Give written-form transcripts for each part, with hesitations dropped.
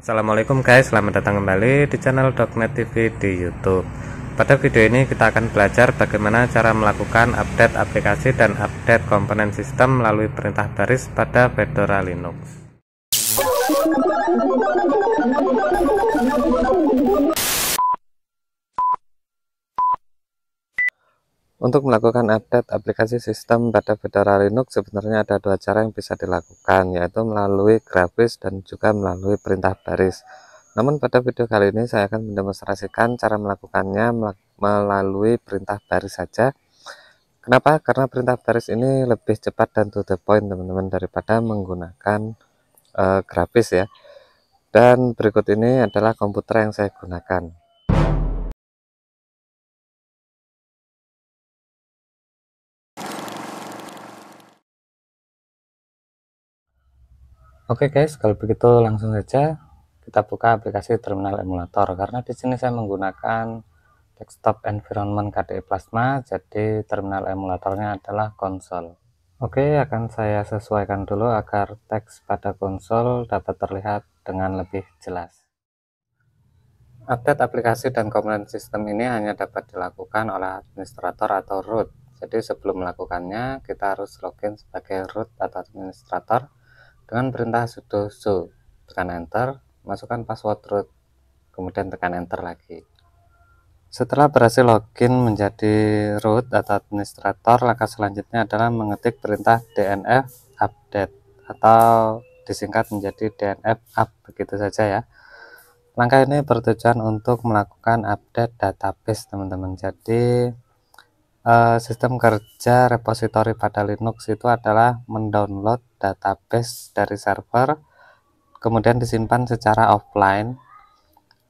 Assalamualaikum guys, selamat datang kembali di channel Dognet TV di YouTube. Pada video ini kita akan belajar bagaimana cara melakukan update aplikasi dan update komponen sistem melalui perintah baris pada Fedora Linux. Untuk melakukan update aplikasi sistem pada Fedora Linux sebenarnya ada dua cara yang bisa dilakukan, yaitu melalui grafis dan juga melalui perintah baris. Namun pada video kali ini saya akan mendemonstrasikan cara melakukannya melalui perintah baris saja. Kenapa? Karena perintah baris ini lebih cepat dan to the point teman-teman daripada menggunakan grafis ya. Dan berikut ini adalah komputer yang saya gunakan. Oke guys, kalau begitu langsung saja kita buka aplikasi terminal emulator. Karena di sini saya menggunakan desktop environment KDE Plasma, jadi terminal emulatornya adalah konsol. Oke, akan saya sesuaikan dulu agar teks pada konsol dapat terlihat dengan lebih jelas. Update aplikasi dan komponen sistem ini hanya dapat dilakukan oleh administrator atau root. Jadi sebelum melakukannya kita harus login sebagai root atau administrator dengan perintah sudo show, tekan enter, masukkan password root, kemudian tekan enter lagi. Setelah berhasil login menjadi root atau administrator, langkah selanjutnya adalah mengetik perintah dnf update atau disingkat menjadi dnf up, begitu saja ya. Langkah ini bertujuan untuk melakukan update database teman-teman. Jadi sistem kerja repositori pada Linux itu adalah mendownload database dari server, kemudian disimpan secara offline,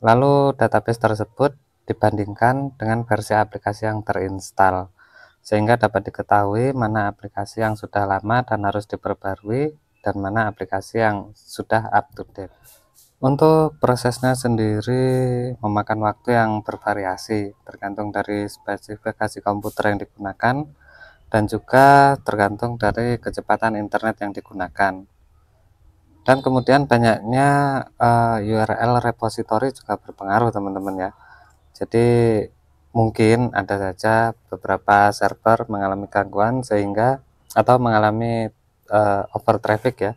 lalu database tersebut dibandingkan dengan versi aplikasi yang terinstall, sehingga dapat diketahui mana aplikasi yang sudah lama dan harus diperbarui, dan mana aplikasi yang sudah up to date. Untuk prosesnya sendiri memakan waktu yang bervariasi, tergantung dari spesifikasi komputer yang digunakan dan juga tergantung dari kecepatan internet yang digunakan. Dan kemudian banyaknya URL repository juga berpengaruh teman-teman ya. Jadi mungkin ada saja beberapa server mengalami gangguan sehingga atau mengalami over traffic ya.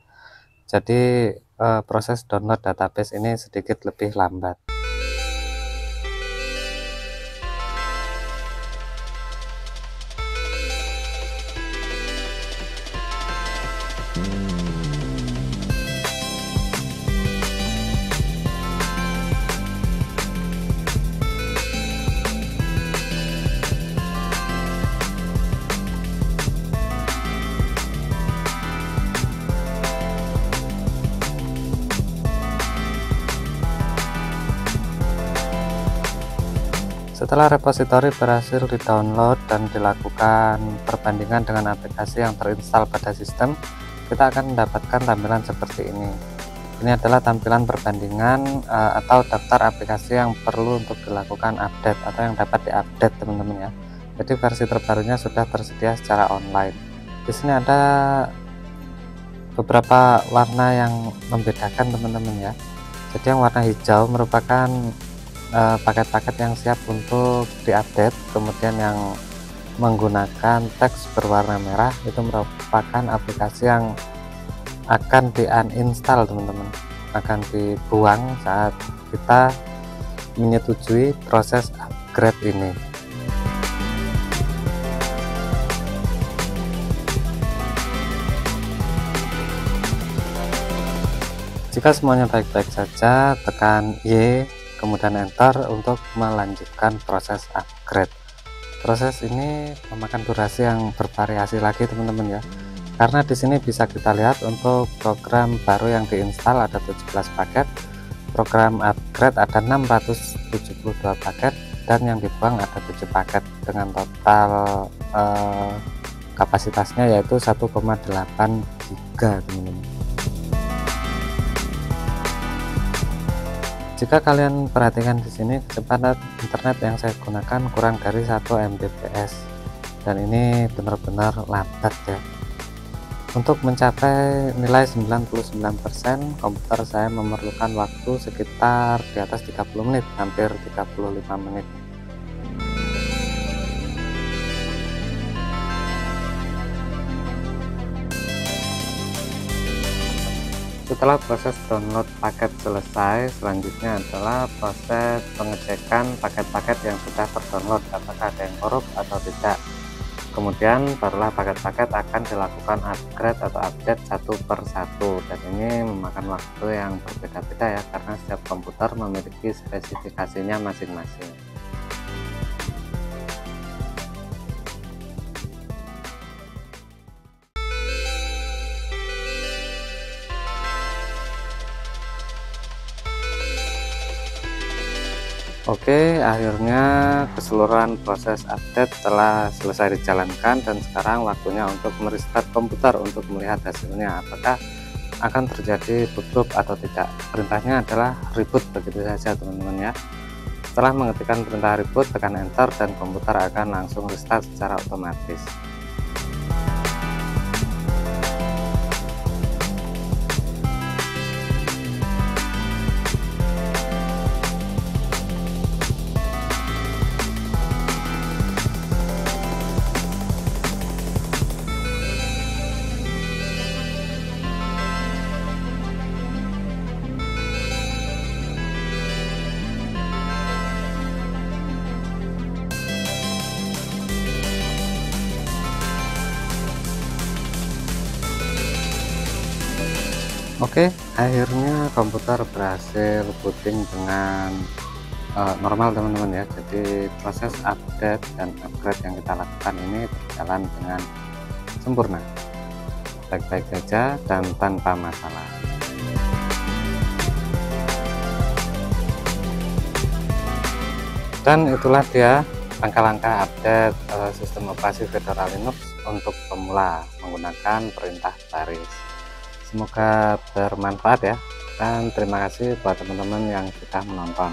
Jadi proses download database ini sedikit lebih lambat. Setelah repositori berhasil di-download dan dilakukan perbandingan dengan aplikasi yang terinstall pada sistem, kita akan mendapatkan tampilan seperti ini. Ini adalah tampilan perbandingan atau daftar aplikasi yang perlu untuk dilakukan update atau yang dapat diupdate teman-teman ya. Jadi versi terbarunya sudah tersedia secara online. Di sini ada beberapa warna yang membedakan teman-teman ya. Jadi yang warna hijau merupakan paket-paket yang siap untuk diupdate, kemudian yang menggunakan teks berwarna merah itu merupakan aplikasi yang akan di uninstall teman-teman, akan dibuang saat kita menyetujui proses upgrade ini. Jika semuanya baik-baik saja, tekan Y kemudian enter untuk melanjutkan proses upgrade. Proses ini memakan durasi yang bervariasi lagi teman-teman ya, karena di sini bisa kita lihat untuk program baru yang diinstal ada 17 paket, program upgrade ada 672 paket, dan yang dibuang ada 7 paket dengan total kapasitasnya yaitu 1,8 giga teman-teman. Jika kalian perhatikan di sini, kecepatan internet yang saya gunakan kurang dari 1 Mbps dan ini benar-benar lambat ya. Untuk mencapai nilai 99%, komputer saya memerlukan waktu sekitar di atas 30 menit, hampir 35 menit. Setelah proses download paket selesai, selanjutnya adalah proses pengecekan paket-paket yang sudah terdownload, apakah ada yang korup atau tidak. Kemudian barulah paket-paket akan dilakukan upgrade atau update satu per satu, dan ini memakan waktu yang berbeda-beda ya, karena setiap komputer memiliki spesifikasinya masing-masing. Oke, akhirnya keseluruhan proses update telah selesai dijalankan, dan sekarang waktunya untuk merestart komputer untuk melihat hasilnya apakah akan terjadi bootloop atau tidak. Perintahnya adalah reboot, begitu saja teman-teman ya. Setelah mengetikkan perintah reboot, tekan enter dan komputer akan langsung restart secara otomatis. Oke, akhirnya komputer berhasil booting dengan normal teman-teman ya. Jadi proses update dan upgrade yang kita lakukan ini berjalan dengan sempurna, baik-baik saja dan tanpa masalah. Dan itulah dia langkah-langkah update sistem operasi Fedora Linux untuk pemula menggunakan perintah baris. Semoga bermanfaat ya, dan terima kasih buat teman-teman yang sudah menonton.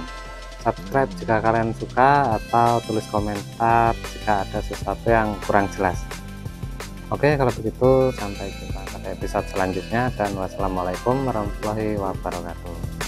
Subscribe jika kalian suka, atau tulis komentar jika ada sesuatu yang kurang jelas. Oke, kalau begitu sampai jumpa pada episode selanjutnya, dan wassalamualaikum warahmatullahi wabarakatuh.